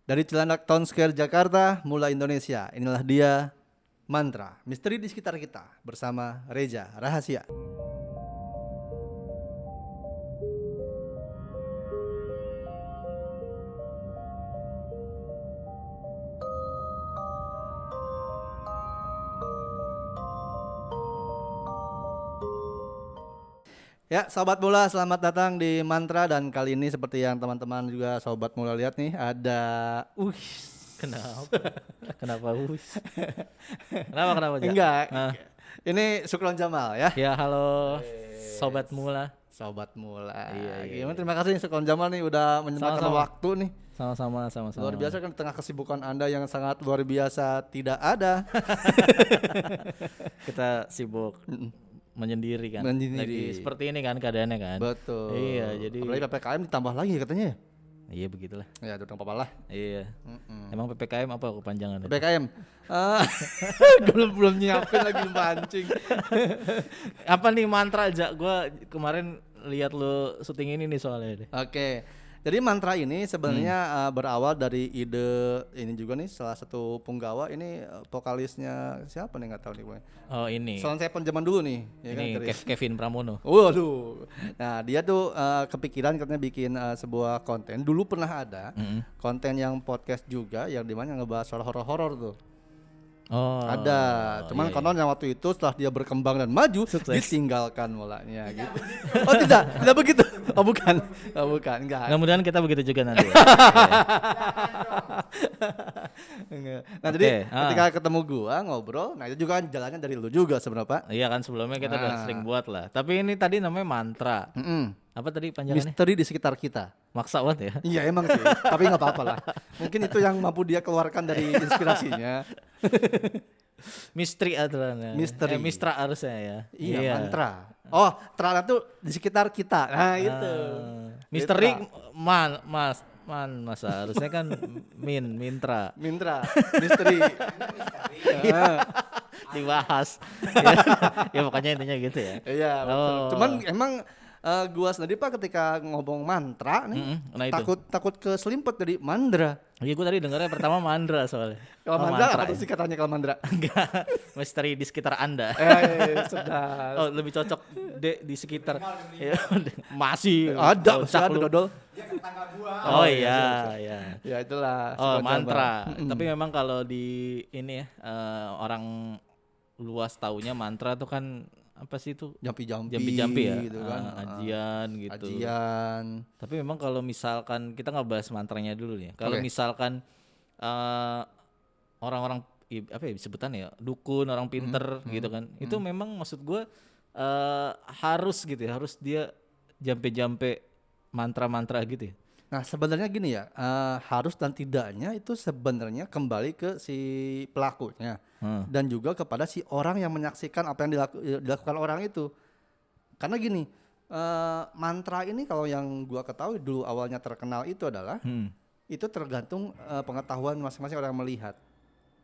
Dari Cilandak Town Square Jakarta, Mula Indonesia. Inilah dia Mantra, misteri di sekitar kita bersama Reza Rahasia. Ya, Sobat Mula, selamat datang di Mantra. Dan kali ini seperti yang teman-teman juga Sobat Mula lihat nih, ada Kenapa? Kenapa Us? Kenapa Ja? Enggak. Hah? Ini Sukron Jamal ya. Ya halo Sobat Mula. Sobat Mula. Iya. Gimana, terima kasih Sukron Jamal nih udah menyempatkan Sama-sama. waktu nih. Sama-sama. Luar biasa kan, di tengah kesibukan Anda yang sangat luar biasa tidak ada. Kita sibuk menyendiri kan. Menyendiri. Lagi seperti ini kan keadaannya kan. Betul. Iya, jadi apalagi PPKM ditambah lagi katanya ya. iya begitulah. Ya, udah apa-apa lah. Iya. Emang PPKM apa kepanjangannya? PPKM. Belum nyiapin lagi mancing. Apa nih mantra aja? Gua kemarin lihat lu syuting ini nih soalnya deh. Oke. Jadi Mantra ini sebenarnya berawal dari ide ini juga nih, salah satu punggawa ini, vokalisnya siapa nih, nggak tahu nih gue. Oh ini. Sound Seven zaman dulu nih, ya kan, Ini dari. Kevin Pramono. Waduh. Nah, dia tuh kepikiran katanya bikin sebuah konten. Dulu pernah ada konten yang podcast juga yang dimana ngebahas soal horor-horor tuh. Oh. Ada. Cuman iya. konon yang waktu itu setelah dia berkembang dan maju, Sukses. ditinggalkan mulanya gitu. Oh tidak begitu. Oh bukan, enggak. Mudah-mudahan kita begitu juga nanti. Ya. Enggak. Nah, Oke, jadi ketika ketemu gua ngobrol, nah itu juga kan jalannya dari lu juga sebenarnya, Pak. Iya kan sebelumnya kita udah sering buat lah. Tapi ini tadi namanya mantra. Apa tadi panjangannya? Misteri di sekitar kita. Maksa banget ya. Iya emang sih, tapi nggak apa-apa lah. Mungkin itu yang mampu dia keluarkan dari inspirasinya. Misteri aturannya. Misteri. Mistra harusnya ya. Iya, mantra. Oh, terang itu di sekitar kita. Nah, itu. Misteri masa harusnya kan mintra. Mintra, misteri. Dibahas. Ya pokoknya intinya gitu ya. Iya, betul. Oh. Cuman emang gua sendiri, Pak, ketika ngomong mantra nih, Nah itu. takut keselimpet jadi mandra. Iya gue tadi dengarnya pertama mandra soalnya. Kalau Oh, mandra mantra apa tuh ya. sih katanya kalau mandra? Enggak. Misteri di sekitar Anda. Sudah. Oh lebih cocok di sekitar. Ya, masih Ada, kocak ada lu. dodol. Oh iya. Ya itulah. Oh sebuah mantra. cabang. Tapi memang kalau di ini ya orang luas taunya mantra tuh kan apa sih itu? Jampi-jampi ya. gitu kan. Ajian gitu. Ajian. Tapi memang kalau misalkan kita nggak bahas mantranya dulu nih. Kalau Oke. misalkan orang-orang apa ya sebutan ya dukun orang pinter gitu kan. Itu memang maksud gue harus gitu ya. Harus dia jampe-jampe mantra-mantra gitu ya. Nah, sebenarnya gini ya, harus dan tidaknya itu sebenarnya kembali ke si pelakunya dan juga kepada si orang yang menyaksikan apa yang dilakukan orang itu. Karena gini, mantra ini kalau yang gua ketahui dulu awalnya terkenal itu adalah itu tergantung pengetahuan masing-masing orang yang melihat.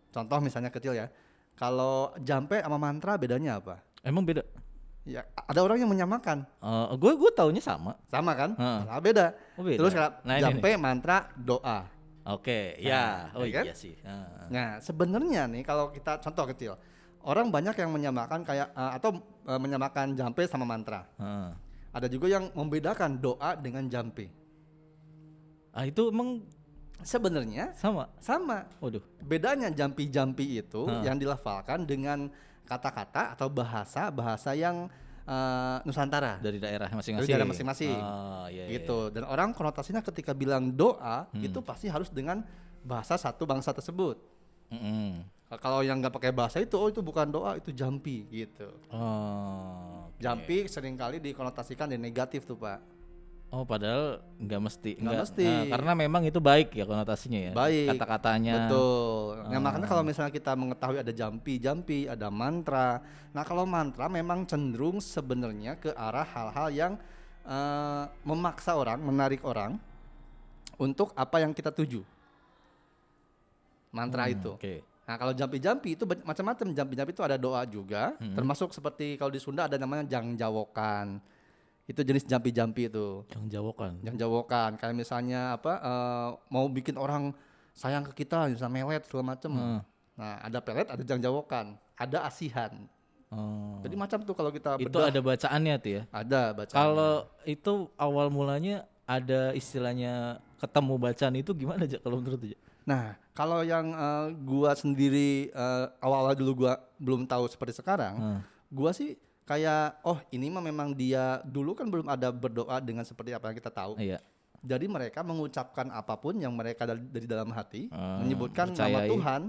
Contoh misalnya kecil ya, kalau jampe sama mantra bedanya apa? Emang beda? Ya, ada orang yang menyamakan, Gue taunya sama. sama kan? Nah, beda. Oh, beda. Terus kalau Nah, ini jampe mantra doa. Oke, Nah, ya. Oh ya kan? iya sih. Nah, sebenarnya nih kalau kita contoh kecil, orang banyak yang menyamakan kayak atau menyamakan jampe sama mantra. Ada juga yang membedakan doa dengan jampe. Itu emang Sebenarnya sama. sama. Waduh. Bedanya jampi-jampi itu yang dilafalkan dengan kata-kata atau bahasa yang Nusantara. Dari daerah masing-masing. Dari daerah masing-masing. Oh, iya, Gitu. Dan orang konotasinya ketika bilang doa itu pasti harus dengan bahasa satu bangsa tersebut. Kalau yang nggak pakai bahasa itu, oh itu bukan doa, itu jampi gitu. Oh. Oke. Jampi seringkali dikonotasikan dan negatif tuh, Pak. Oh, padahal nggak mesti. Nggak mesti. Karena memang itu baik ya konotasinya ya. Baik. Kata-katanya. Betul. Nah, makanya kalau misalnya kita mengetahui ada jampi, ada mantra. Nah, kalau mantra memang cenderung sebenarnya ke arah hal-hal yang memaksa orang, menarik orang untuk apa yang kita tuju. Mantra itu. Oke. Nah, kalau jampi-jampi itu macam-macam. Jampi-jampi itu ada doa juga, termasuk seperti kalau di Sunda ada namanya jangjawokan. Itu jenis jampi-jampi itu. Yang jawokan. Jangjawokan kayak misalnya apa mau bikin orang sayang ke kita, bisa melet segala macem. Nah ada pelet, ada jangjawokan, ada asihan. Jadi macam tuh kalau kita Itu bedah. ada bacaannya tuh ya. Ada bacaan. Kalau itu awal mulanya ada istilahnya ketemu bacaan itu gimana aja kalau menurut aja? Nah kalau yang gua sendiri awal-awal dulu gua belum tahu seperti sekarang, gua sih kayak ini mah memang dia dulu kan belum ada berdoa dengan seperti apa yang kita tahu. Iya. Jadi mereka mengucapkan apapun yang mereka dari dalam hati, menyebutkan nama percayai. Tuhan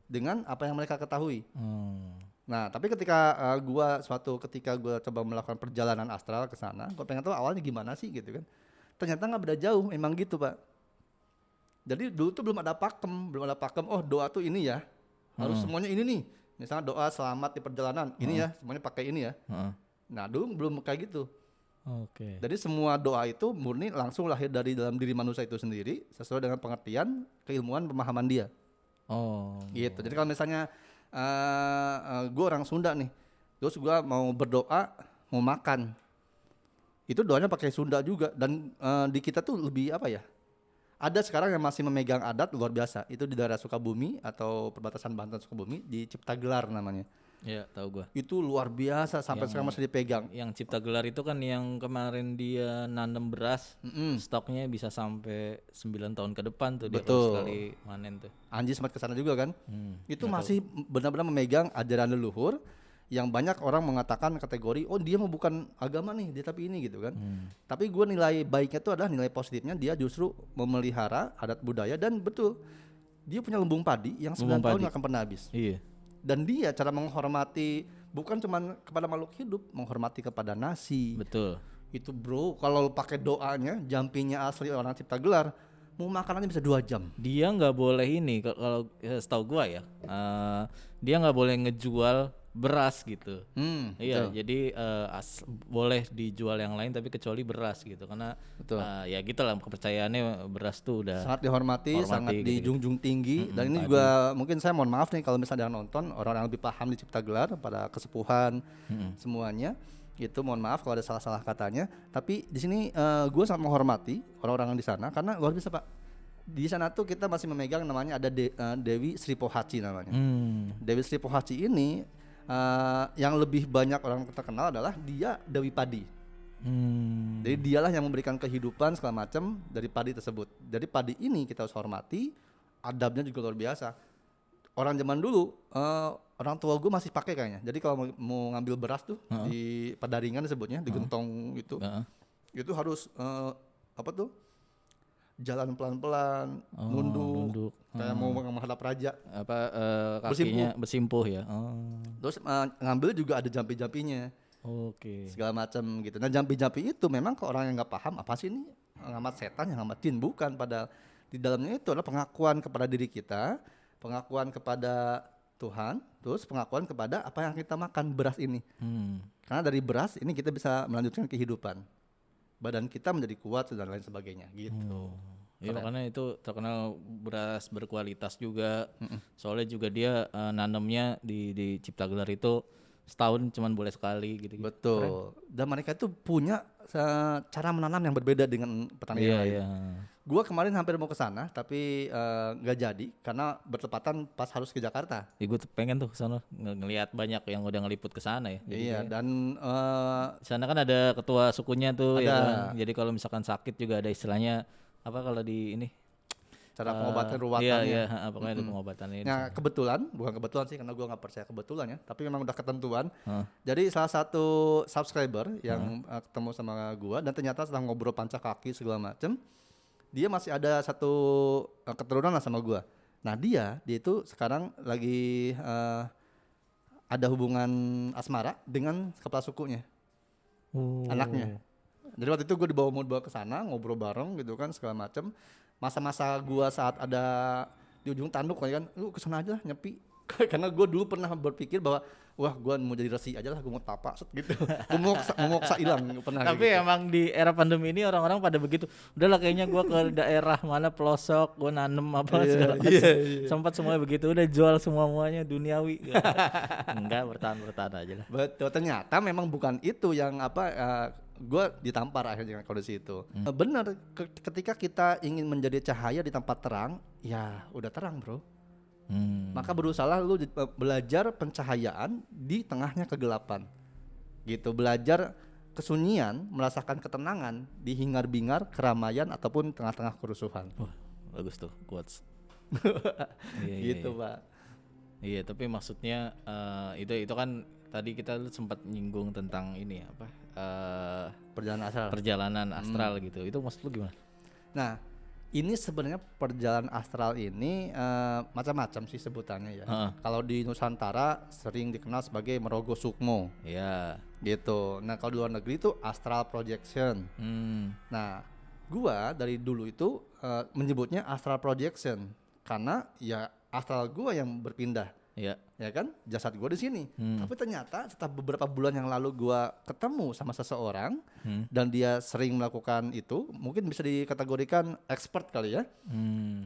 dengan apa yang mereka ketahui. Nah, tapi ketika ketika gua coba melakukan perjalanan astral ke sana, gua pengen tahu awalnya gimana sih gitu kan. Ternyata nggak beda jauh, emang gitu, Pak. Jadi dulu tuh belum ada pakem. Oh, doa tuh ini ya. Harus semuanya ini nih. Misalnya doa selamat di perjalanan, ini ya, semuanya pakai ini ya. Nah, dulu belum kayak gitu. Oke. Jadi semua doa itu murni langsung lahir dari dalam diri manusia itu sendiri sesuai dengan pengertian, keilmuan, pemahaman dia. Gitu. Jadi kalau misalnya gue orang Sunda nih, terus gue mau berdoa, mau makan, itu doanya pakai Sunda juga. Dan di kita tuh lebih apa ya? Ada sekarang yang masih memegang adat luar biasa. Itu di daerah Sukabumi atau perbatasan Banten Sukabumi di Ciptagelar namanya. Iya, tahu gua. Itu luar biasa sampai sekarang masih dipegang. Yang Ciptagelar itu kan yang kemarin dia nanam beras, stoknya bisa sampai 9 tahun ke depan tuh dia kalau sekali manen tuh. Anji sempat kesana juga kan. Itu masih benar-benar memegang ajaran leluhur yang banyak orang mengatakan kategori dia mah bukan agama nih, dia tapi ini gitu kan. Tapi gue nilai baiknya itu adalah nilai positifnya dia justru memelihara adat budaya dan betul dia punya lumbung padi yang 9 tahun nggak akan pernah habis. Iya. Dan dia cara menghormati bukan cuma kepada makhluk hidup, menghormati kepada nasi. Betul. Itu bro, kalau pakai doanya, jampinya asli orang Ciptagelar, mau makanannya bisa 2 jam. Dia nggak boleh ini kalau setahu gua ya, dia nggak boleh ngejual beras gitu. Iya, betul. Jadi boleh dijual yang lain tapi kecuali beras gitu karena ya gitulah kepercayaannya beras tuh udah sangat dihormati, sangat dijunjung tinggi. Dan ini juga mungkin saya mohon maaf nih kalau misalnya yang nonton orang yang lebih paham di Ciptagelar pada kesepuhan semuanya itu mohon maaf kalau ada salah-salah katanya. Tapi di sini gue sangat menghormati orang-orang yang di sana karena luar biasa Pak. Di sana tuh kita masih memegang namanya ada Dewi Sri Pohaci namanya. Dewi Sri Pohaci ini yang lebih banyak orang terkenal adalah dia Dewi Padi. Jadi dialah yang memberikan kehidupan segala macam dari padi tersebut. Jadi padi ini kita harus hormati, adabnya juga luar biasa. Orang zaman dulu orang tua gue masih pakai kayaknya. Jadi kalau mau ngambil beras tuh di padaringan disebutnya, di gentong gitu, itu harus jalan pelan-pelan, nunduk, kayak mau menghadap raja. Kakinya bersimpuh ya. Terus ngambil juga ada jampi-jampinya. Segala macam gitu. Nah jampi-jampi itu memang ke orang yang nggak paham apa sih ini ngamat setan yang ngamat jin, bukan. Pada di dalamnya itu adalah pengakuan kepada diri kita, pengakuan kepada Tuhan, terus pengakuan kepada apa yang kita makan, beras ini. Karena dari beras ini kita bisa melanjutkan kehidupan. Badan kita menjadi kuat dan lain sebagainya gitu. Ya makanya itu terkenal beras berkualitas juga. Soalnya juga dia nanamnya di Ciptagelar itu setahun cuman boleh sekali gitu. Betul. Keren. Dan mereka itu punya cara menanam yang berbeda dengan petani yang lain. Gua kemarin hampir mau ke sana tapi nggak jadi karena bertepatan pas harus ke Jakarta. Ya gue pengen tuh ke sana ngelihat banyak yang udah ngeliput ke sana ya. Jadi dan di sana kan ada ketua sukunya tuh ya kan? Jadi kalau misalkan sakit juga ada istilahnya apa kalau di ini cara pengobatan ruwatannya. Iya, pokoknya ada pengobatannya. Nah, bukan kebetulan sih karena gua nggak percaya kebetulan ya, tapi memang udah ketentuan. Jadi salah satu subscriber yang ketemu sama gua dan ternyata setelah ngobrol panca kaki segala macem, dia masih ada satu keturunan lah sama gua. Nah, dia itu sekarang lagi ada hubungan asmara dengan kepala sukunya. Anaknya. Jadi waktu itu gue dibawa ke sana ngobrol bareng gitu kan segala macam. Masa-masa gua saat ada di ujung tanduk kan, lu kesana aja lah nyepi. Karena gue dulu pernah berpikir bahwa wah gue mau jadi resi aja lah, gue mau tapak gitu. Gue mau moksa hilang pernah. Tapi gitu. Emang di era pandemi ini orang-orang pada begitu. Udahlah kayaknya gue ke daerah mana pelosok, gue nanem apa segala macam. Sempat semuanya begitu, udah jual semuanya duniawi. Enggak, bertahan aja lah. Betul, ternyata memang bukan itu yang gue ditampar akhirnya dengan kondisi itu. Benar, ketika kita ingin menjadi cahaya di tempat terang, ya udah terang bro. Maka berusaha lu belajar pencahayaan di tengahnya kegelapan. Gitu, belajar kesunyian, merasakan ketenangan di hingar-bingar keramaian ataupun tengah-tengah kerusuhan. Bagus tuh quotes. Gitu Pak. Iya, tapi maksudnya itu kan tadi kita sempat nyinggung tentang ini apa? Perjalanan astral gitu. Itu maksud lu gimana? Nah, ini sebenarnya perjalanan astral ini macam-macam sih sebutannya ya. Kalau di Nusantara sering dikenal sebagai Merogo Sukmo. Iya. Gitu. Nah, kalau di luar negeri itu astral projection. Nah, gua dari dulu itu menyebutnya astral projection karena ya astral gua yang berpindah. Iya. Ya kan, jasad gue di sini. Tapi ternyata setelah beberapa bulan yang lalu gue ketemu sama seseorang dan dia sering melakukan itu, mungkin bisa dikategorikan expert kali ya.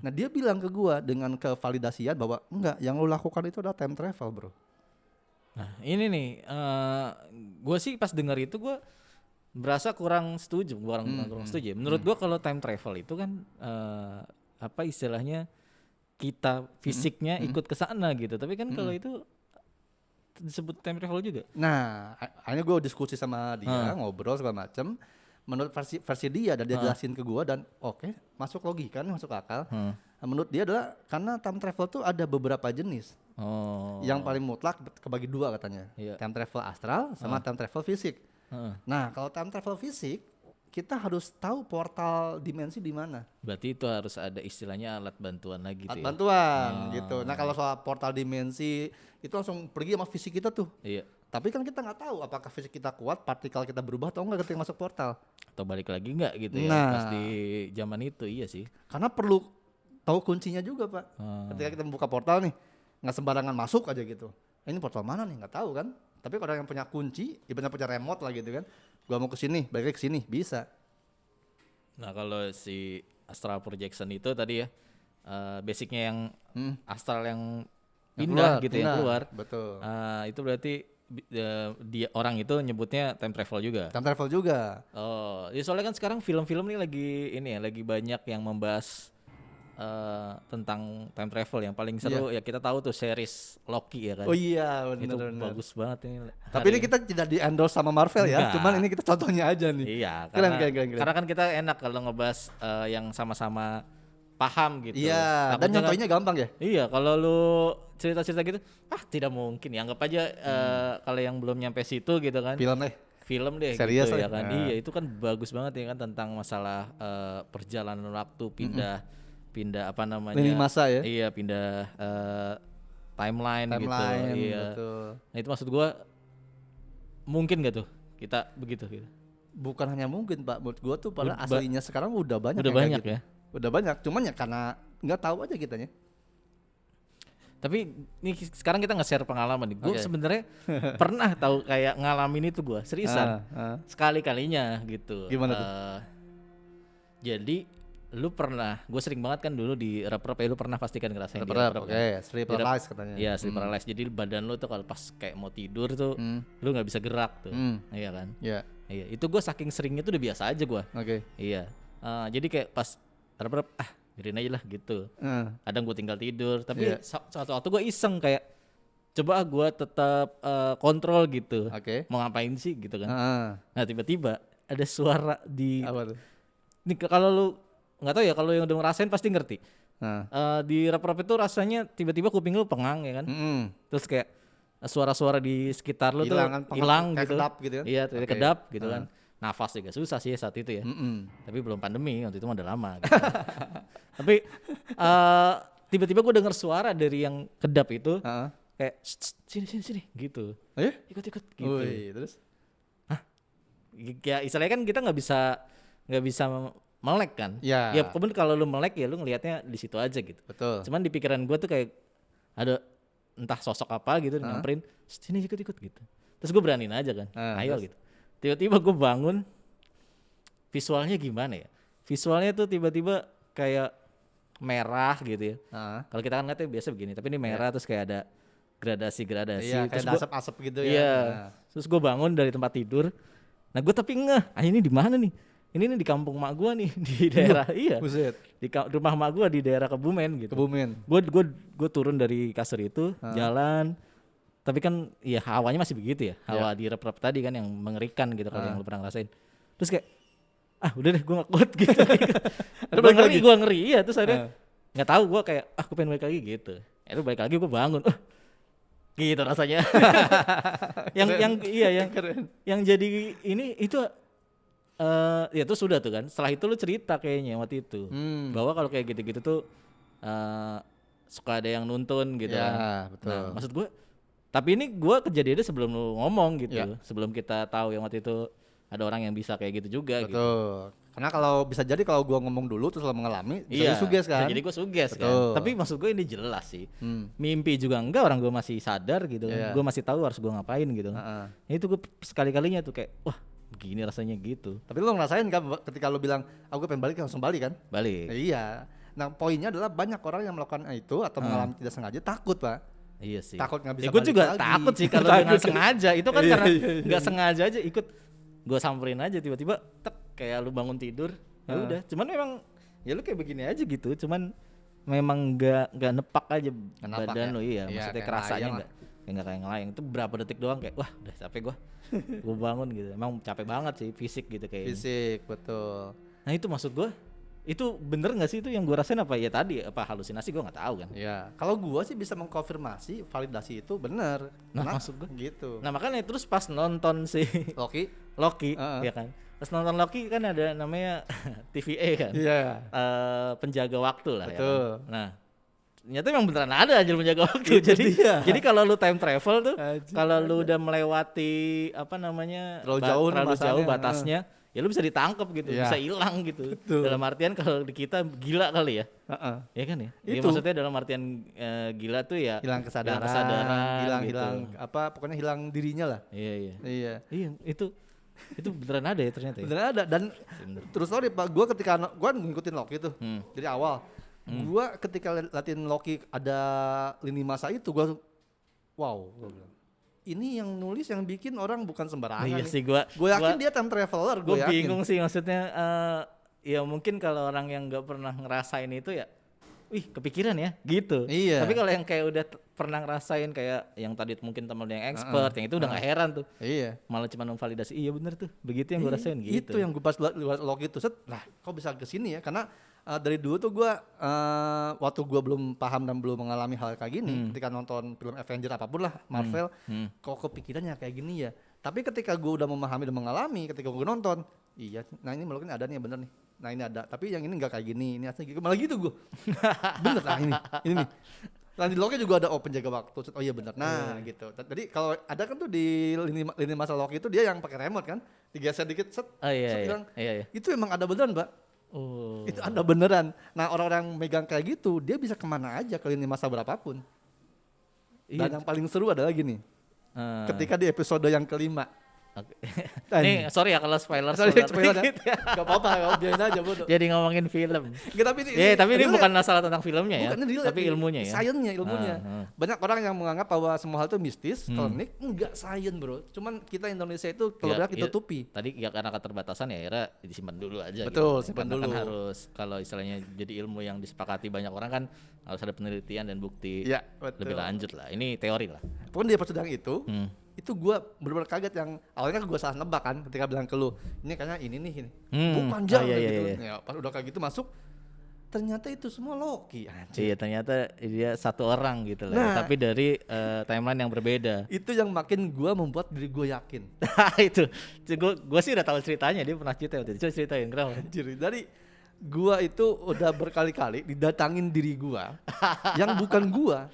Nah dia bilang ke gue dengan kevalidasian bahwa enggak, yang lo lakukan itu adalah time travel bro. Nah ini nih, gue sih pas dengar itu gue berasa kurang setuju, kurang setuju. Menurut gue kalau time travel itu kan apa istilahnya, kita fisiknya ikut ke sana gitu, tapi kan kalau itu disebut time travel juga. Nah, akhirnya gue diskusi sama dia, ngobrol segala macem. Menurut versi dia dan dia jelasin ke gue dan oke, masuk logika nih, masuk akal. Menurut dia adalah karena time travel tuh ada beberapa jenis. Yang paling mutlak kebagi dua katanya. Time travel astral sama time travel fisik. Nah, kalau time travel fisik kita harus tahu portal dimensi di mana. Berarti itu harus ada istilahnya alat bantuan lagi tuh. Alat bantuan gitu. Nah, kalau soal portal dimensi itu langsung pergi sama fisik kita tuh. Iya. Tapi kan kita nggak tahu apakah fisik kita kuat, partikel kita berubah atau enggak ketika masuk portal. Atau balik lagi enggak gitu ya pas di zaman itu, iya sih. Karena perlu tahu kuncinya juga, Pak. Ketika kita membuka portal nih, nggak sembarangan masuk aja gitu. Ini portal mana nih? Nggak tahu kan. Tapi kalau yang punya kunci, ibaratnya punya remote lah gitu kan. Gua mau ke sini, balik ke sini, bisa. Nah, kalau si astral projection itu tadi ya, basicnya yang astral yang pindah gitu, yang keluar. Betul. Itu berarti dia orang itu nyebutnya time travel juga. Time travel juga. Oh, ya soalnya kan sekarang film-film nih lagi banyak yang membahas tentang time travel. Yang paling seru ya kita tahu tuh series Loki ya kan. Oh iya, benar. Itu bagus banget ini. Tapi ini kita tidak di endorse sama Marvel ya, cuman ini kita contohnya aja nih. Iya, keren. Karena kan kita enak kalau ngebahas yang sama-sama paham gitu. Iya, dan contohnya gampang ya. Iya, kalau lu cerita-cerita gitu, tidak mungkin ya. Anggap aja kalau yang belum nyampe situ gitu kan. Film deh serius gitu ya kan. Iya, itu kan bagus banget ya kan tentang masalah perjalanan waktu, pindah apa namanya? Lini masa ya. Iya, pindah timeline gitu. Iya. Betul. Nah, itu maksud gua mungkin gak tuh kita begitu gitu. Bukan hanya mungkin Pak, menurut gua tuh pada aslinya sekarang udah banyak. Udah banyak gitu. ya. Udah banyak, cuman ya karena nggak tahu aja kitanya. Tapi nih sekarang kita nge-share pengalaman nih. Gue sebenarnya pernah tahu kayak ngalamin itu gue, seriusan. Sekali-kalinya gitu. Gimana tuh? Jadi lu pernah, gue sering banget kan dulu di rep-rep ya, lu pernah pastikan ngerasain di rep-rep. Oke, sleep paralysis katanya. Iya, sleep paralysis. Jadi badan lu tuh kalau pas kayak mau tidur tuh lu nggak bisa gerak tuh. Iya kan? Iya. Iya, itu gue saking seringnya tuh udah biasa aja gue. Oke. Iya. Jadi kayak pas rep-rep biarin aja lah gitu. Kadang gue tinggal tidur, tapi suatu waktu gue iseng kayak coba gue tetap kontrol gitu. Mau ngapain sih gitu kan. Nah tiba-tiba ada suara di apa tuh? Ini kalau lu nggak tahu ya, kalau yang udah ngerasain pasti ngerti. Di rep-rep itu rasanya tiba-tiba kuping lu pengang ya kan. Terus kayak suara-suara di sekitar lu tuh hilang gitu. Kedap gitu kan. Iya, kedap gitu kan. Nafas juga susah sih saat itu ya. Tapi belum pandemi, waktu itu mah udah lama gitu. Tapi tiba-tiba gue denger suara dari yang kedap itu kayak sini gitu. Ikut gitu. Terus? Ya istilahnya kan kita nggak bisa melek kan. Ya kemudian kalau lu melek ya lu ngelihatnya di situ aja gitu. Betul. Cuman di pikiran gue tuh kayak ada entah sosok apa gitu nyamperin, sini ikut gitu. Terus gue beraniin aja kan, ayo gitu. Tiba-tiba gue bangun, visualnya gimana ya? Visualnya tuh tiba-tiba kayak merah gitu ya. Kalau kita kan ngeliatnya biasa begini, tapi ini merah terus kayak ada gradasi. Iya, kayak asap-asap gitu ya. Iya. Terus gue bangun dari tempat tidur. Nah gue tapi ini di mana nih? Ini nih di kampung mak gue nih di daerah Buset. di rumah mak gue di daerah Kebumen gitu. Kebumen. Gue turun dari kasur itu jalan, tapi kan ya hawanya masih begitu ya, hawa di rep-rep tadi kan yang mengerikan gitu kalau yang lu pernah ngerasain. Terus kayak udah deh gue nggak kuat gitu. gue ngeri iya, terus akhirnya nggak tahu gue kayak aku pengen balik lagi gitu. Itu balik lagi gue bangun. Gitu rasanya. yang jadi ini itu ya itu sudah tuh kan. Setelah itu lu cerita kayaknya waktu itu bahwa kalau kayak gitu-gitu tuh suka ada yang nuntun gitu kan. Betul. Nah, maksud gue tapi ini gue kejadiannya sebelum lu ngomong gitu. Sebelum kita tahu yang waktu itu ada orang yang bisa kayak gitu juga. Betul. Gitu. Karena kalau bisa jadi kalau gue ngomong dulu terus lo mengalami bisa suges kan. Jadi gue suges kan. Tapi maksud gue ini jelas sih. Mimpi juga enggak, orang gue masih sadar gitu. Gue masih tahu harus gue ngapain gitu. Itu gue sekali-kalinya tuh kayak wah begini rasanya gitu. Tapi lo ngerasain kan ketika lo bilang aku pengen balik langsung balik kan? Balik. Iya. Nah poinnya adalah banyak orang yang melakukan itu atau mengalami tidak sengaja takut pak. Iya sih. Takut nggak bisa. Gue juga lagi. Takut sih kalau dengan sengaja. Itu kan karena nggak sengaja aja ikut. Gue samperin aja tiba-tiba kayak lu bangun tidur. Ya udah. Cuman memang ya lu kayak begini aja gitu. Cuman memang nggak nepak aja badan lu iya. Maksudnya kerasanya nggak kayak ngelayang. Itu berapa detik doang kayak wah udah capek gue. Gue bangun gitu. Emang capek banget sih fisik gitu kayak. Fisik betul. Nah itu maksud gue. Itu bener nggak sih itu yang gue rasain apa ya tadi apa halusinasi gue nggak tahu kan. Ya kalau gue sih bisa mengkonfirmasi validasi itu bener. Nah maksud gue gitu. Nah makanya terus pas nonton si Loki ya kan. Pas nonton Loki kan ada namanya TVA kan. Iya. Penjaga waktu lah. Betul. Ya kan? Nah ternyata memang beneran ada aja penjaga waktu. Jadi kalau lu time travel tuh kalau lu udah melewati apa namanya terlalu jauh batasnya. Ya lu bisa ditangkap gitu, bisa hilang gitu. Betul. Dalam artian kalau di kita gila kali ya. Ya kan ya? Ya maksudnya dalam artian gila tuh ya hilang kesadaran hilang gitu. Apa pokoknya hilang dirinya lah. Iya, itu beneran ada ya ternyata. Beneran ada dan terus sorry Pak, gua ketika gua ngikutin Loki tuh dari awal. Gua ketika latihan Loki ada lini masa itu gua gua bilang ini yang nulis yang bikin orang bukan sembarangan. Iya sih gua yakin dia time traveler. Gue bingung sih maksudnya ya mungkin kalau orang yang nggak pernah ngerasain itu ya, kepikiran ya gitu. Iya. Tapi kalau yang kayak udah pernah ngerasain kayak yang tadi mungkin teman yang expert, yang itu udah nggak heran tuh. Iya. Malah cuma memvalidasi iya bener tuh, begitu yang gue rasain gitu. Itu yang gue pas lewat log itu kok bisa kesini ya? Karena dari dulu tuh gue waktu gue belum paham dan belum mengalami hal kayak gini, ketika nonton film Avenger apapun lah Marvel, kok kepikirannya kayak gini ya. Tapi ketika gue udah memahami dan mengalami, ketika gue nonton, iya, nah ini mungkin ada nih bener nih. Nah ini ada, tapi yang ini nggak kayak gini, ini asli gitu, malah gitu gue. Bener, nah ini nih. Nah di Loki juga ada penjaga waktu, oh iya bener, nah gitu. Jadi kalau ada kan tuh di lini masa Loki itu dia yang pakai remote kan, digeser dikit, itu emang ada beneran Mbak. Itu ada beneran. Nah orang-orang megang kayak gitu, dia bisa kemana aja ke lini masa berapapun. Dan yang paling seru adalah gini, ketika di episode yang kelima. Nih sorry ya kalau spoiler dikit ya. Gak apa-apa, biarin aja bodoh. Jadi ngomongin film. Tapi ini bukan masalah tentang filmnya ya, tapi ilmunya ya. Sainsnya, ilmunya. Banyak orang yang menganggap bahwa semua hal itu mistis, klinik, enggak sains bro. Cuman kita Indonesia itu kalau kita tutupi. Tadi ya karena keterbatasan ya akhirnya disimpan dulu aja. Betul, gitu. simpan dulu. Kan harus kalau istilahnya jadi ilmu yang disepakati banyak orang kan harus ada penelitian dan bukti lebih lanjut lah. Ini teori lah. Pokoknya di episode yang itu gue benar-benar kaget yang awalnya kan gue salah nebak kan ketika bilang ke lu ini kayaknya ini bukan panjang gitu. Ya, pas udah kayak gitu masuk ternyata itu semua Loki. Iya ternyata dia satu orang gitu lah. Tapi dari timeline yang berbeda. Itu yang makin gue membuat diri gue yakin. Itu gue sih udah tahu ceritanya, dia pernah cerita waktu itu. Coba ceritain kenapa? Dari gua itu udah berkali-kali didatangin diri gua yang bukan gua.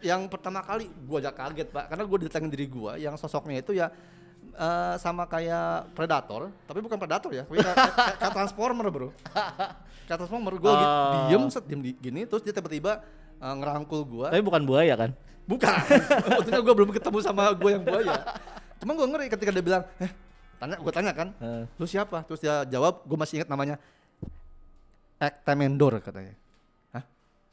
Yang pertama kali gua aja kaget Pak, karena gua didatangin diri gua yang sosoknya itu ya sama kayak Predator, tapi bukan Predator ya, kayak Transformer bro. Kayak Transformer, gua diem gini, terus dia tiba-tiba ngerangkul gua. Tapi bukan buaya kan? Bukan. Waktunya gua belum ketemu sama gua yang buaya. Cuma gua ngeri ketika dia bilang, gua tanya kan, lu siapa? Terus dia jawab, gua masih ingat namanya, Temendor katanya.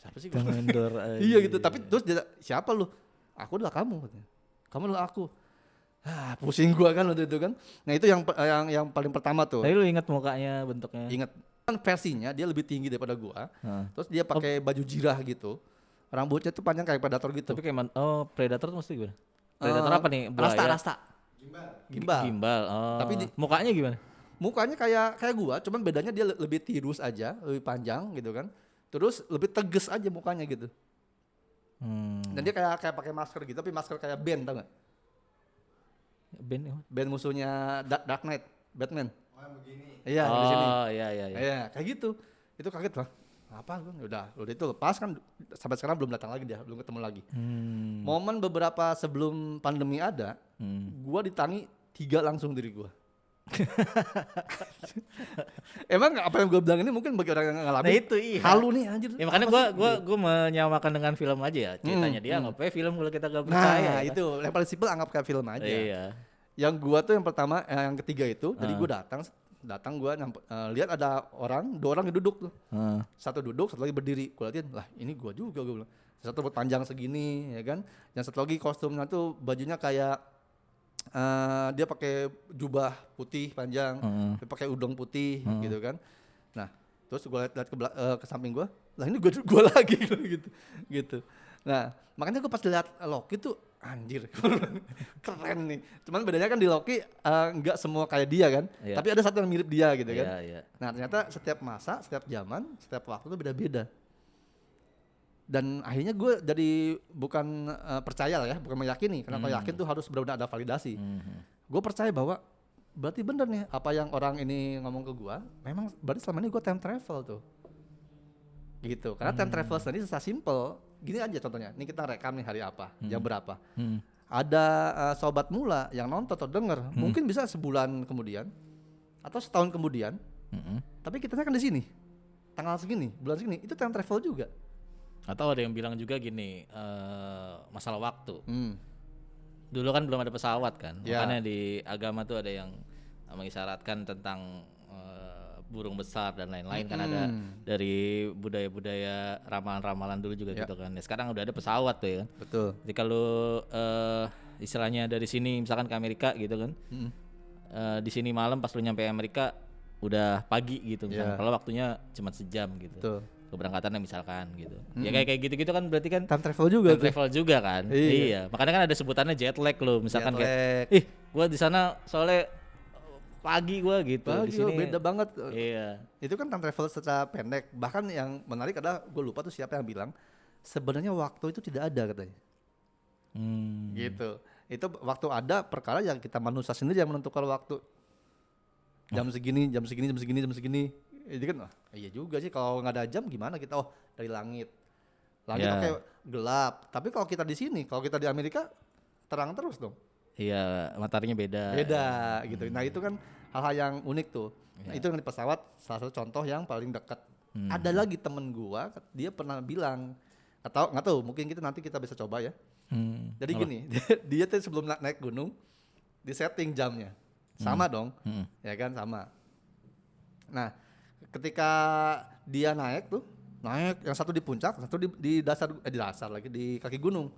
Siapa sih? Temendor. Iya gitu, tapi terus dia siapa lu? Aku adalah kamu katanya. Kamu adalah aku. Pusing gua kan waktu itu kan. Nah itu yang paling pertama tuh. Tapi lu ingat mukanya, bentuknya? Ingat kan versinya dia lebih tinggi daripada gua. Terus dia pakai baju jirah gitu. Rambutnya tuh panjang kayak predator gitu. Tapi kayak predator tuh mesti gimana? Predator apa nih? Rasta. Gimbal. Gimbal. Oh. Tapi mukanya gimana? Mukanya kayak gua, cuman bedanya dia lebih tirus aja, lebih panjang gitu kan. Terus lebih tegas aja mukanya gitu. Dan dia kayak pakai masker gitu, tapi masker kayak band, tau gak? Band musuhnya Dark Knight, Batman. Oh yang begini. Iya, di sini. Oh iya. Iya, kayak gitu. Itu kaget lah. Apa kan? Udah itu lepas kan sampai sekarang belum datang lagi dia, belum ketemu lagi. Momen beberapa sebelum pandemi ada, gua ditangi 3 langsung diri gua. Emang apa yang gue bilang ini mungkin bagi orang yang ngalamin. Nah itu iya. Halu nih anjir. Ya makanya gue menyamakan dengan film aja ya. Ceritanya dia anggap aja film kalau kita gak percaya. Nah itu yang paling simpel, anggap kayak film aja. Iya. Yang gua tuh yang pertama, yang ketiga itu, jadi gue datang gue lihat ada 2 orang yang duduk tuh. Satu duduk, satu lagi berdiri. Gue liatin, lah ini gue juga, gue bilang. Satu rambut panjang segini, ya kan. Yang satu lagi kostumnya tuh bajunya kayak dia pakai jubah putih panjang, dia pakai udeng putih gitu kan. Nah, terus gue lihat ke samping gue, lah ini gue lagi gitu. Nah, makanya gue pas lihat Loki tuh anjir, keren nih. Cuman bedanya kan di Loki nggak semua kayak dia kan, tapi ada satu yang mirip dia gitu kan. Nah, ternyata setiap masa, setiap zaman, setiap waktu tuh beda-beda. Dan akhirnya gue jadi bukan percaya lah ya, bukan meyakini. Karena kalau yakin tuh harus benar-benar ada validasi. Gue percaya bahwa berarti bener nih apa yang orang ini ngomong ke gue. Memang berarti selama ini gue time travel tuh. Gitu. Karena time travel sendiri simple. Gini aja contohnya. Ini kita rekam nih hari apa, jam berapa. Ada sobat mula yang nonton atau denger. Mungkin bisa sebulan kemudian atau setahun kemudian. Tapi kita kan di sini. Tanggal segini, bulan segini. Itu time travel juga. Atau ada yang bilang juga gini, masalah waktu. Dulu kan belum ada pesawat kan, makanya di agama tuh ada yang mengisyaratkan tentang burung besar dan lain-lain kan ada dari budaya-budaya ramalan-ramalan dulu juga gitu kan. Ya, sekarang udah ada pesawat tuh ya. Betul. Jadi kalau istilahnya dari sini misalkan ke Amerika gitu kan, di sini malam pas lu nyampe Amerika udah pagi gitu misalkan. Kalau waktunya cuma sejam gitu. Betul. Keberangkatannya misalkan gitu. Ya kayak gitu-gitu kan berarti kan time travel juga. Time travel juga kan. Iya. Makanya kan ada sebutannya jet lag lo misalkan kayak gua di sana soalnya pagi gua gitu. Di sini beda banget. Iya. Itu kan time travel secara pendek. Bahkan yang menarik adalah gue lupa tuh siapa yang bilang sebenarnya waktu itu tidak ada katanya. Gitu. Itu waktu ada perkara yang kita manusia sendiri yang menentukan waktu. Jam segini. Itu kan iya juga sih, kalau nggak ada jam gimana kita dari langit kayak gelap, tapi kalau kita di sini, kalau kita di Amerika terang terus dong. Iya, mataharinya beda gitu. Nah itu kan hal-hal yang unik tuh. Nah itu yang di pesawat salah satu contoh yang paling dekat. Ada lagi temen gua, dia pernah bilang atau nggak tahu, mungkin nanti kita bisa coba ya. Jadi gini, dia tuh sebelum naik gunung di setting jamnya sama dong, ya kan sama. Nah ketika dia naik yang satu di puncak, satu di dasar lagi di kaki gunung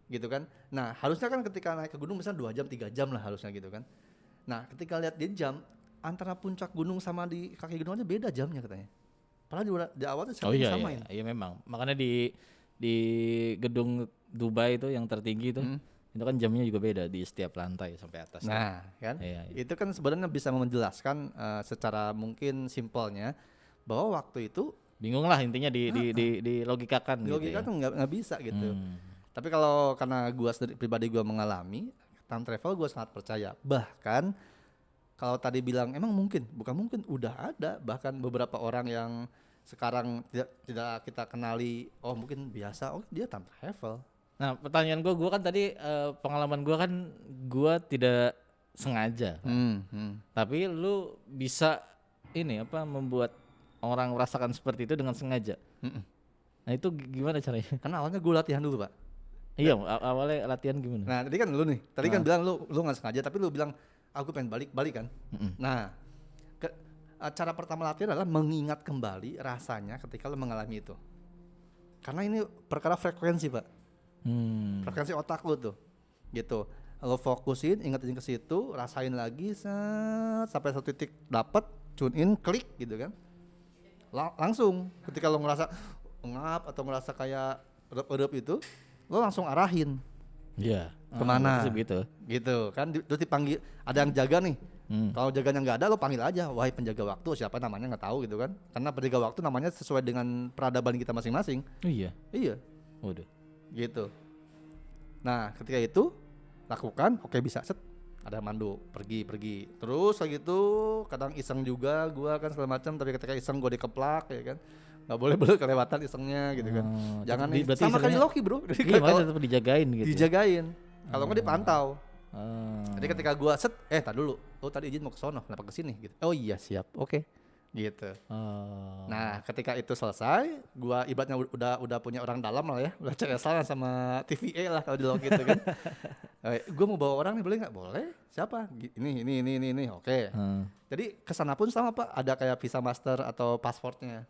gitu kan. Nah harusnya kan ketika naik ke gunung misalnya 2 jam 3 jam lah harusnya gitu kan. Nah ketika lihat di jam antara puncak gunung sama di kaki gunung aja beda jamnya katanya, padahal di awal tuh samain. Iya memang, makanya di gedung Dubai itu yang tertinggi itu itu kan jamnya juga beda di setiap lantai sampai atas. Nah, kan? Iya. Itu kan sebenarnya bisa menjelaskan secara mungkin simpelnya bahwa waktu itu bingung lah intinya di logikakan gitu. Logikakan nggak bisa gitu. Tapi kalau karena pribadi gua mengalami time travel, gua sangat percaya. Bahkan kalau tadi bilang emang bukan mungkin, udah ada bahkan beberapa orang yang sekarang tidak kita kenali, mungkin biasa, dia time travel. Nah pertanyaan gue kan tadi pengalaman gue kan gue tidak sengaja kan? Tapi lu bisa membuat orang merasakan seperti itu dengan sengaja. Nah itu gimana caranya? Karena awalnya gue latihan dulu Pak. Iya awalnya latihan gimana? Nah tadi kan lu nih, kan bilang lu gak sengaja, tapi lu bilang aku pengen balik kan. Nah cara pertama latihan adalah mengingat kembali rasanya ketika lu mengalami itu. Karena ini perkara frekuensi Pak. Frekuensi otak lu tuh gitu. lo fokusin, ingetin ke situ, rasain lagi sampai satu titik dapat, tune in, klik gitu kan. Langsung ketika lo ngerasa ngap atau ngerasa kayak erup itu, lo langsung arahin. Iya. Kemana? Begitu. Gitu kan, terus dipanggil, ada yang jaga nih. Kalau jaganya nggak ada, lo panggil aja, wahai penjaga waktu, siapa namanya nggak tahu gitu kan. Karena penjaga waktu namanya sesuai dengan peradaban kita masing-masing. Iya. Iya. Waduh. Gitu. Nah ketika itu lakukan, oke bisa set, ada mandu pergi. Terus kayak gitu, kadang iseng juga gua kan segala macam, tapi ketika iseng gua dikeplak ya kan. Nggak boleh kelewatan isengnya gitu kan. Jangan nih, sama kayak Loki bro. Iya, makanya tetap dijagain gitu. Dijagain. Kalau nggak dipantau. Jadi ketika gua set, tar dulu, oh tadi izin mau ke sono, kenapa ke sini gitu. Oh iya siap, oke. Gitu. Nah ketika itu selesai, gua ibaratnya udah punya orang dalam lah ya, udah CS sama TVA lah kalau di log gitu kan. Gua mau bawa orang nih, boleh nggak? Boleh. Siapa? Ini, oke. Jadi kesana pun sama Pak, ada kayak visa master atau pasportnya.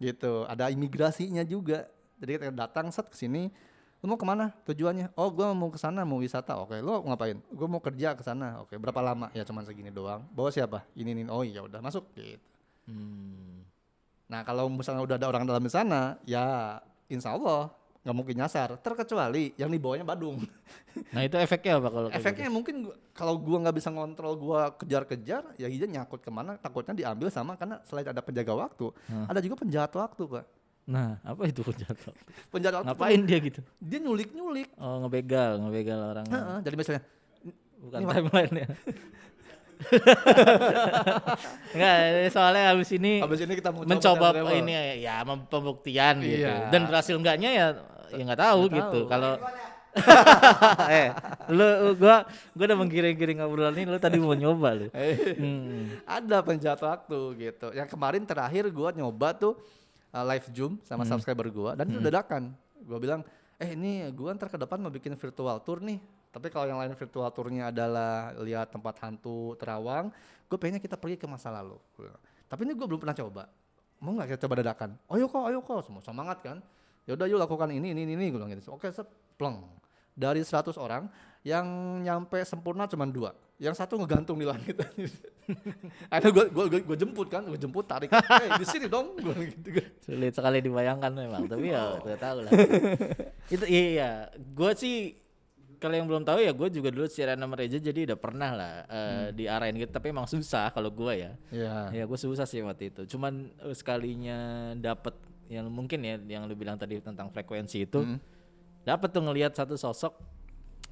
Gitu, ada imigrasinya juga. Jadi ketika datang set ke sini, lu mau kemana tujuannya? Oh gua mau ke sana, mau wisata. Oke, lu ngapain? Gua mau kerja ke sana. Oke, berapa lama? Ya cuman segini doang. Bawa siapa? Ini. Oh iya udah masuk gitu. Nah kalau misalnya udah ada orang dalam di sana, ya insya Allah nggak mungkin nyasar. Terkecuali yang dibawanya badung. Nah itu efeknya apa kalau? Efeknya gitu? Mungkin kalau gua nggak bisa ngontrol, gua kejar-kejar, ya dia nyangkut kemana? Takutnya diambil sama, karena selain ada penjaga waktu, ada juga penjahat waktu Pak. Nah, apa itu penjahat waktu? Penjahat waktu ngapain dia gitu? Dia nyulik. Oh, ngebegal orang. Jadi misalnya bukan timeline ya. Enggak, soalnya habis ini kita mau mencoba ini ya pembuktian gitu. Dan berhasil enggaknya ya enggak tahu gitu. Kalau gua udah menggiring-giring obrolan ini, lu tadi mau nyoba lu. Ada penjahat waktu gitu. Yang kemarin terakhir gua nyoba tuh live Zoom sama subscriber gua, dan itu dadakan. Gua bilang, ini gua ntar ke depan mau bikin virtual tour nih. Tapi kalau yang lain virtual tournya adalah lihat tempat hantu Terawang, gue pengennya kita pergi ke masa lalu. Tapi ini gue belum pernah coba. Mau nggak kita coba dadakan? Ayo kok, semua semangat kan? Ya udah yuk lakukan ini, gue bilang gitu. Oke, pleng. Dari 100 orang, yang nyampe sempurna cuma 2. Yang satu ngegantung di langit. Akhirnya gue jemput tarik. Di sini dong, gue gitu. Sulit sekali dibayangkan memang, tapi ya udah tahu lah. Itu iya, gue sih kalau yang belum tahu ya, gue juga dulu secara nama Reja jadi udah pernah lah diarahin gitu, tapi emang susah kalau gue ya. Ya gue susah sih waktu itu. Cuman sekalinya dapet yang mungkin ya yang lu bilang tadi tentang frekuensi itu, dapet tuh ngelihat satu sosok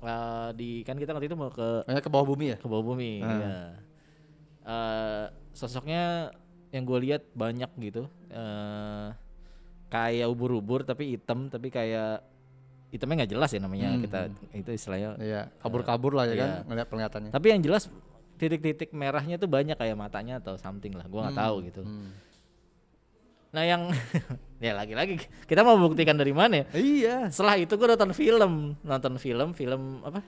kan kita waktu itu mau ke bawah bumi ya. Ke bawah bumi. Ya. Sosoknya yang gue lihat banyak gitu, kayak ubur-ubur tapi hitam, tapi kayak hitamnya nggak jelas ya namanya, kita itu istilahnya kabur-kabur lah ya kan ngeliat penglihatannya. Tapi yang jelas titik-titik merahnya tuh banyak, kayak matanya atau something lah, gua nggak tahu gitu. Nah yang ya lagi-lagi kita mau buktikan dari mana ya? Iya. Setelah itu gua nonton film apa?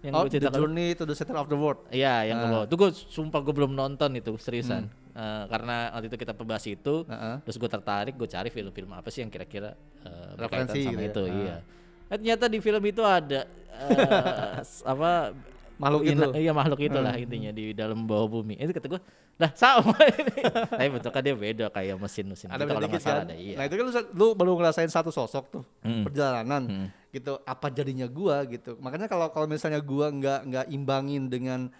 Yang gua cerita The Journey to the Center of the World. Iya, yang ke bawah. Itu gua sumpah gua belum nonton itu seriusan. Karena waktu itu kita bahas itu, terus gue tertarik, gue cari film-film apa sih yang kira-kira berkaitan sama gitu, iya. Ternyata di film itu ada apa makhluk itu. Iya, makhluk itulah intinya di dalam bawah bumi. Itu kata gue, lah sama ini. Tapi betul kan dia beda kayak mesin-mesin. Ada gitu, beda dikit kan? Iya. Nah itu kan lu baru ngerasain satu sosok tuh perjalanan gitu. Apa jadinya gua gitu. Makanya kalau misalnya gua nggak imbangin dengan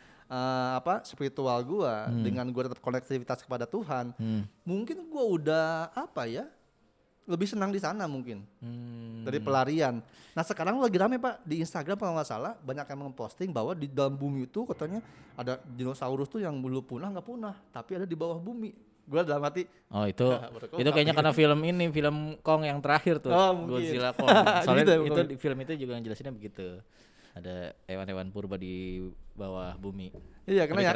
spiritual gua, dengan gua tetap konektivitas kepada Tuhan, mungkin gua udah lebih senang di sana mungkin dari pelarian. Nah sekarang lagi rame Pak di Instagram kalau nggak salah, banyak yang memposting bahwa di dalam bumi itu katanya ada dinosaurus tuh yang belum punah, nggak punah, tapi ada di bawah bumi. Gue dalam hati, itu kayaknya karena film Kong yang terakhir tuh, Godzilla Kong. Soalnya gitu, di film itu juga jelasinnya begitu. Ada hewan-hewan purba di bawah bumi. Iya, karena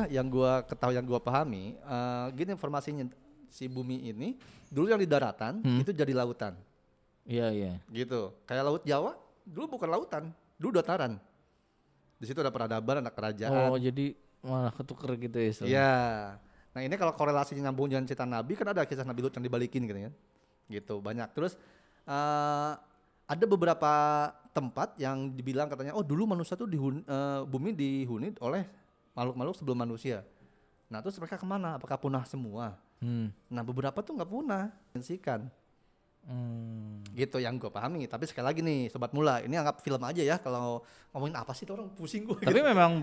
yang gua ketahui, yang gua pahami, gini informasinya, si bumi ini dulu yang di daratan itu jadi lautan. Iya. Gitu. Kayak Laut Jawa dulu bukan lautan, dulu dataran. Di situ ada peradaban, ada kerajaan. Oh, jadi malah ketuker gitu ya. Iya. Nah, ini kalau korelasinya nyambung dengan cerita Nabi, kan ada kisah Nabi Lut yang dibalikin gitu kan. Gitu, banyak. Terus ada beberapa tempat yang dibilang katanya, oh dulu manusia tuh bumi dihuni oleh makhluk-makhluk sebelum manusia. Nah terus mereka kemana? Apakah punah semua? Nah beberapa tuh nggak punah, mensikan. Gitu yang gue pahami. Tapi sekali lagi nih sobat mula, ini anggap film aja ya. Kalau ngomongin apa sih tuh orang pusing gue. Tapi gitu. memang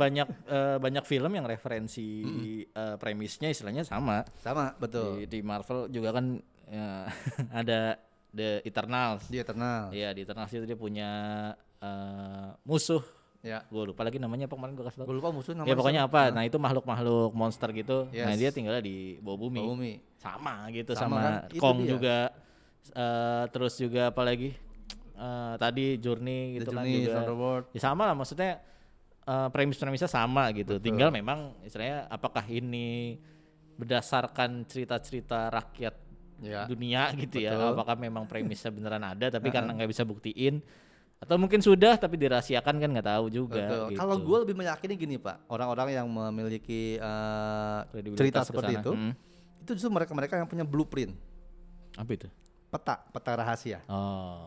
banyak film yang referensi premisnya istilahnya sama. Sama betul. Di Marvel juga kan ya, ada The Eternals. Di Eternal. Iya, di Eternals itu dia punya musuh. Ya. Gue lupa lagi namanya apa kemarin gue kasih tau. Gue lupa musuh namanya. Ya pokoknya apa? Nah itu makhluk-makhluk monster gitu. Yes. Nah dia tinggalnya di bawah bumi. Sama gitu sama kan? Kong juga. Terus juga apa lagi? Tadi Journey gitu kan juga. Ya sama lah maksudnya premisnya sama gitu. Betul. Tinggal memang istilahnya apakah ini berdasarkan cerita-cerita rakyat dunia gitu. Betul. Ya. Apakah memang premisnya beneran ada tapi karena nggak bisa buktiin. Atau mungkin sudah tapi dirahasiakan kan nggak tahu juga. Gitu. Kalau gue lebih meyakini gini Pak, orang-orang yang memiliki cerita seperti itu justru mereka yang punya blueprint. Apa itu? Peta rahasia.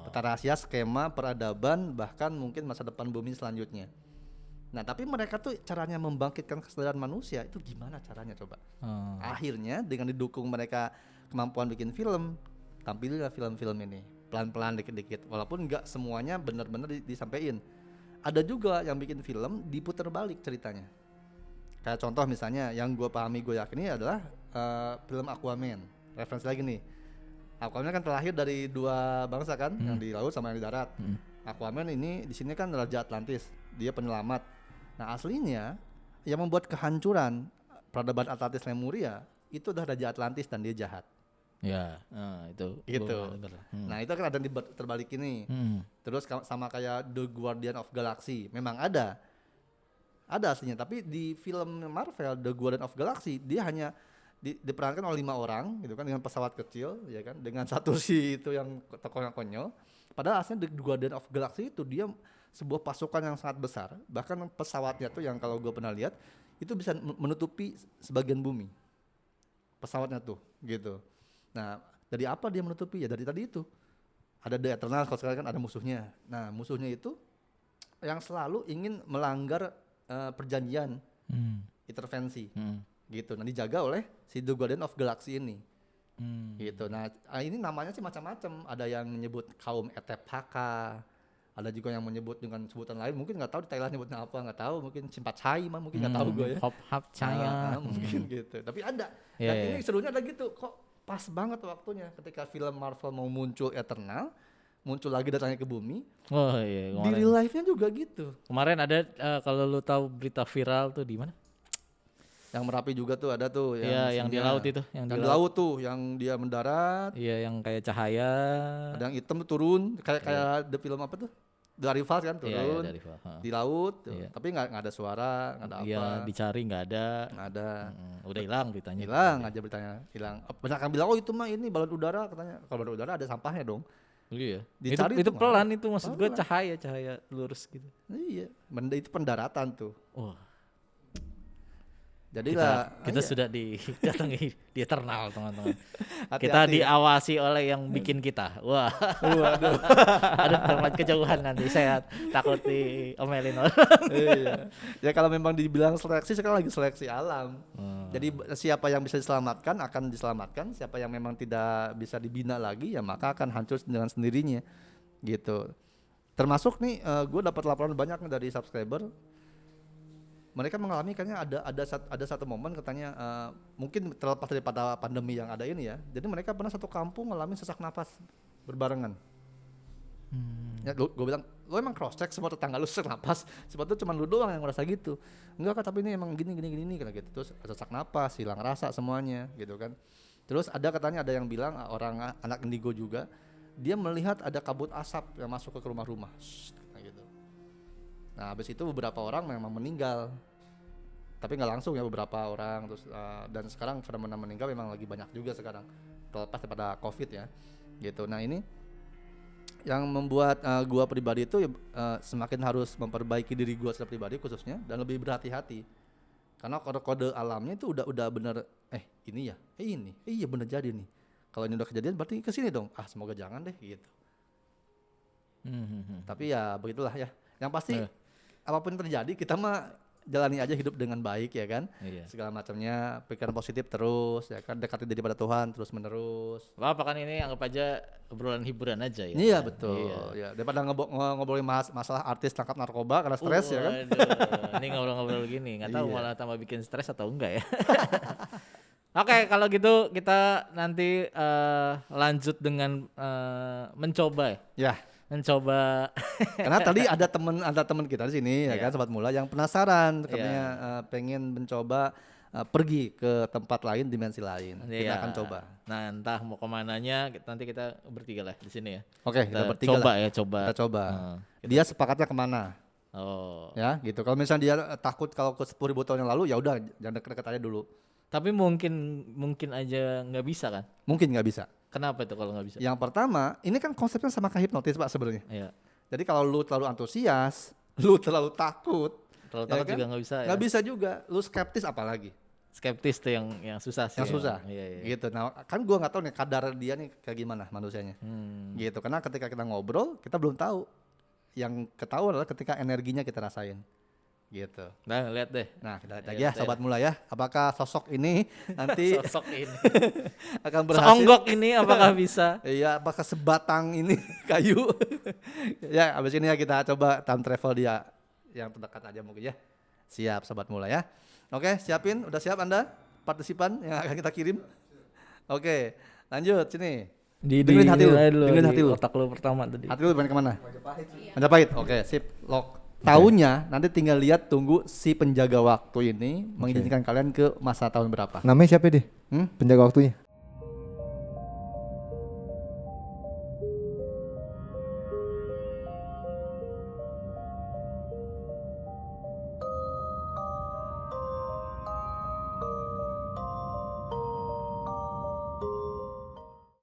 Peta rahasia, skema peradaban, bahkan mungkin masa depan bumi selanjutnya. Nah tapi mereka tuh caranya membangkitkan kesadaran manusia itu gimana caranya coba? Akhirnya dengan didukung mereka kemampuan bikin film, tampillah film-film ini. Pelan-pelan dikit-dikit, walaupun nggak semuanya benar-benar disampaikan. Ada juga yang bikin film diputar balik ceritanya. Kayak contoh misalnya yang gue pahami, gue yakini adalah film Aquaman. Referensi lagi nih, Aquaman kan terlahir dari dua bangsa kan, yang di laut sama yang di darat. Aquaman ini di sini kan Raja Atlantis, dia penyelamat. Nah aslinya yang membuat kehancuran peradaban Atlantis Lemuria itu adalah Raja Atlantis dan dia jahat. Ya, itu gitu. Nah itu kan ada yang terbalik ini. Terus sama kayak The Guardian of Galaxy, memang ada aslinya. Tapi di film Marvel The Guardian of Galaxy dia hanya diperankan oleh 5 orang, gitu kan, dengan pesawat kecil, ya kan, dengan satu si itu yang tokohnya konyol. Padahal aslinya The Guardian of Galaxy itu dia sebuah pasukan yang sangat besar. Bahkan pesawatnya tuh yang kalau gue pernah lihat itu bisa menutupi sebagian bumi. Pesawatnya tuh, gitu. Nah, dari apa dia menutupi? Ya dari tadi itu. Ada The Eternal, kalau sekarang kan ada musuhnya. Nah, musuhnya itu yang selalu ingin melanggar perjanjian intervensi. Gitu. Nah, dijaga oleh si The Guardian of Galaxy ini. Gitu. Nah, ini namanya sih macam-macam. Ada yang menyebut kaum Etep Haka. Ada juga yang menyebut dengan sebutan lain. Mungkin nggak tahu di Thailand nyebutnya apa, nggak tahu. Mungkin Cimpat Chai, mungkin nggak tahu gue ya. Hop Chaya. Mungkin gitu. Tapi ada. Dan ini serunya ada gitu. Kok pas banget waktunya ketika film Marvel mau muncul Eternal, muncul lagi datangnya ke bumi. Oh iya. Di real life-nya juga gitu. Kemarin ada kalau lu tahu berita viral tuh di mana? Yang Merapi juga tuh ada tuh. Yang di laut itu. Yang di laut tuh, yang dia mendarat. Iya, yang kayak cahaya. Ada yang hitam tuh turun, kayak the film apa tuh? The Arrival kan turun di laut, tapi nggak ada suara, nggak ada apa. Iya, dicari nggak ada. Udah hilang beritanya. Hilang aja beritanya, hilang. Banyak yang bilang, oh itu mah ini balon udara katanya. Kalau balon udara ada sampahnya dong. Iya. Dicari itu pelan itu maksud gue cahaya lurus gitu. Iya, itu pendaratan tuh. Jadi kita sudah didatangi di Eternal teman-teman. Kita diawasi oleh yang bikin kita. Wah. Waduh. Aduh, terlalu kejauhan nanti saya takut diomelin orang. Iya. Ya kalau memang dibilang seleksi, sekarang lagi seleksi alam. Jadi siapa yang bisa diselamatkan akan diselamatkan, siapa yang memang tidak bisa dibina lagi ya maka akan hancur dengan sendirinya. Gitu. Termasuk nih gue dapat laporan banyak dari subscriber. Mereka mengalami kayaknya ada satu momen katanya mungkin terlepas daripada pandemi yang ada ini ya. Jadi mereka pernah satu kampung ngalamin sesak napas berbarengan. Ya gue bilang, lo emang cross check semua tetangga lu sesak napas? Sebetulnya cuma lu doang yang merasa gitu. Enggak kan, tapi ini emang gini kayak gitu. Terus sesak napas, hilang rasa semuanya gitu kan. Terus katanya ada yang bilang orang anak indigo juga, dia melihat ada kabut asap yang masuk ke rumah-rumah. Nah habis itu beberapa orang memang meninggal, tapi nggak langsung ya beberapa orang. Terus dan sekarang fenomena meninggal memang lagi banyak juga sekarang, terlepas daripada COVID ya, gitu. Nah ini yang membuat gua pribadi itu semakin harus memperbaiki diri gua secara pribadi khususnya dan lebih berhati-hati, karena kode-kode alamnya itu udah bener. Ini ya, iya bener jadi nih. Kalau ini udah kejadian berarti kesini dong. Semoga jangan deh gitu. Tapi ya begitulah ya. Yang pasti apapun yang terjadi kita mah jalani aja hidup dengan baik ya kan. Segala macamnya, pikiran positif terus ya kan, dekati diri pada Tuhan terus menerus. Apa kan ini anggap aja obrolan hiburan aja ya. Iya betul. Ya, daripada ngobrolin masalah artis tangkap narkoba karena stres ya kan. Ini ngobrol-ngobrol gini, nggak tahu malah tambah bikin stres atau enggak ya. Oke, kalau gitu kita nanti lanjut dengan mencoba ya. Mencoba karena tadi ada teman kita di sini ya kan, sobat mula yang penasaran katanya pengen mencoba pergi ke tempat lain, dimensi lain. Kita akan coba. Nah, entah mau kemananya nanti kita bertiga lah di sini ya. Oke, kita bertiga coba lah. Ya, coba. Kita coba. Dia sepakatnya kemana? Ya, gitu. Kalau misalnya dia takut kalau ke 10.000 tahun yang lalu, ya udah jangan deket-deket aja dulu. Tapi mungkin aja nggak bisa kan? Mungkin nggak bisa. Kenapa itu kalau nggak bisa? Yang pertama, ini kan konsepnya sama kayak hipnotis Pak sebenarnya. Iya. Jadi kalau lu terlalu antusias, lu terlalu takut, takut kan? juga nggak bisa. Nggak bisa juga. Lu skeptis apalagi? Skeptis tuh yang susah sih. Yang susah. Iya. Gitu. Nah, kan gua nggak tahu nih kadar dia nih kayak gimana manusianya. Gitu. Karena ketika kita ngobrol, kita belum tahu. Yang ketahuan adalah ketika energinya kita rasain. Gitu. Nah, lihat deh. Nah, kita lihat lagi ya, sobat mula ya. Apakah sosok ini nanti akan berhasil? Seonggok ini apakah bisa? Iya, apakah sebatang ini kayu? Ya, abis ini ya kita coba time travel dia yang terdekat aja mungkin ya. Siap, sobat mula ya. Oke, siapin. Udah siap Anda? Partisipan yang akan kita kirim? Oke, lanjut sini. Dengerin hati lu. Dengerin hati lu. Otak lu pertama tadi. Hati lu pengen kemana? Majapahit. Oke, sip. Lock. Tahunnya nanti tinggal lihat, tunggu si penjaga waktu ini mengizinkan kalian ke masa tahun berapa. Namanya siapa deh? Penjaga waktunya?